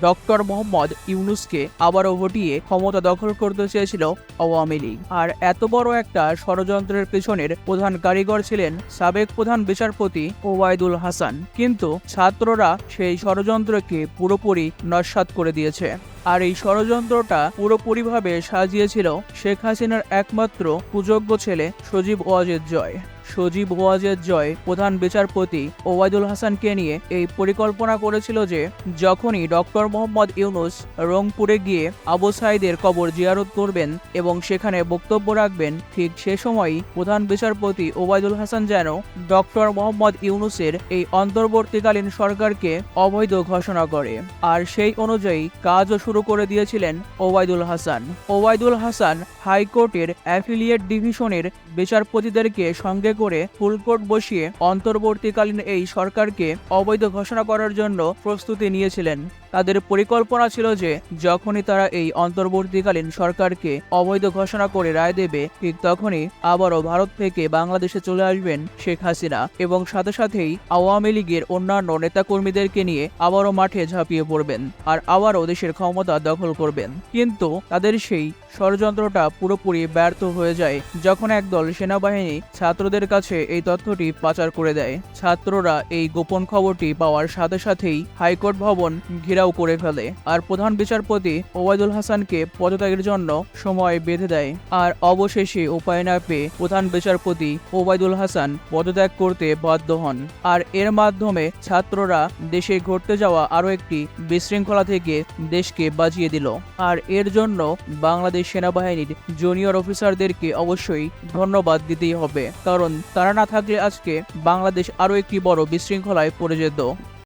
Doctor Mohammad ইউনূসকে আবারও হটিয়ে ক্ষমতা দখল করতে চেয়েছিল আওয়ামী লীগ। আর এত বড় একটা ষড়যন্ত্রের পেছনের প্রধান কারিগর ছিলেন সাবেক প্রধান বিচারপতি ওবায়দুল হাসান। কিন্তু ছাত্ররা সেই ষড়যন্ত্রকে পুরোপুরি নস্যাৎ করে দিয়েছে। আর এই ষড়যন্ত্রটা পুরোপুরিভাবে সাজিয়েছিল শেখ হাসিনার একমাত্র সুযোগ্য ছেলে সজীব ওয়াজেদ জয়। সজীব ওয়াজেদ জয় প্রধান বিচারপতি ওবায়দুল হাসানকে নিয়ে এই পরিকল্পনা করেছিল যে যখনই ডক্টর মোহাম্মদ ইউনূস রংপুরে গিয়ে আবু সাঈদের কবর জিয়ারত করবেন এবং সেখানে বক্তব্য রাখবেন, ঠিক সে সময়ই প্রধান বিচারপতি ওবায়দুল হাসান যেন ডক্টর মোহাম্মদ ইউনূসের এই অন্তর্বর্তীকালীন সরকারকে অবৈধ ঘোষণা করে। আর সেই অনুযায়ী কাজও শুরু করে দিয়েছিলেন ওবায়দুল হাসান। ওবায়দুল হাসান হাইকোর্টের অ্যাফিলিয়েট ডিভিশনের বিচারপতিদেরকে সঙ্গে করে ফুলকোর্ট বসিয়ে অন্তর্বর্তীকালীন এই সরকারকে অবৈধ ঘোষণা করার জন্য প্রস্তুতি নিয়েছিলেন। তাদের পরিকল্পনা ছিল যে যখনই তারা এই অন্তর্বর্তীকালীন সরকারকে অবৈধ ঘোষণা করে রায় দেবে, ঠিক তখনই আবারও ভারত থেকে বাংলাদেশে চলে আসবেন শেখ হাসিনা এবং সাথে সাথেই আওয়ামী লীগের অন্যান্য নেতাকর্মীদেরকে নিয়ে আবারও মাঠে ঝাঁপিয়ে পড়বেন আর আবারও দেশের ক্ষমতা দখল করবেন। কিন্তু তাদের সেই ষড়যন্ত্রটা পুরোপুরি ব্যর্থ হয়ে যায় যখন একদল সেনাবাহিনী ছাত্রদের কাছে এই তথ্যটি পাচার করে দেয়। ছাত্ররা এই গোপন খবরটি পাওয়ার সাথে সাথেই হাইকোর্ট ভবন ঘেরাও করে ফেলে আর প্রধান বিচারপতি ওবায়দুল হাসানকে পদত্যাগের জন্য সময় বেঁধে দেয়। আর অবশেষে উপায় না পেয়ে প্রধান বিচারপতি ওবায়দুল হাসান পদত্যাগ করতে বাধ্য হন। আর এর মাধ্যমে ছাত্ররা দেশে ঘটতে যাওয়া আরও একটি বিশৃঙ্খলা থেকে দেশকে বাঁচিয়ে দিল। আর এর জন্য বাংলাদেশ সেনাবাহিনীর জুনিয়র অফিসারদেরকে অবশ্যই ধন্যবাদ দিতেই হবে, কারণ তারা না থাকলে আজকে বাংলাদেশ আরও একটি বড় বিশৃঙ্খলায় পড়ে যেত।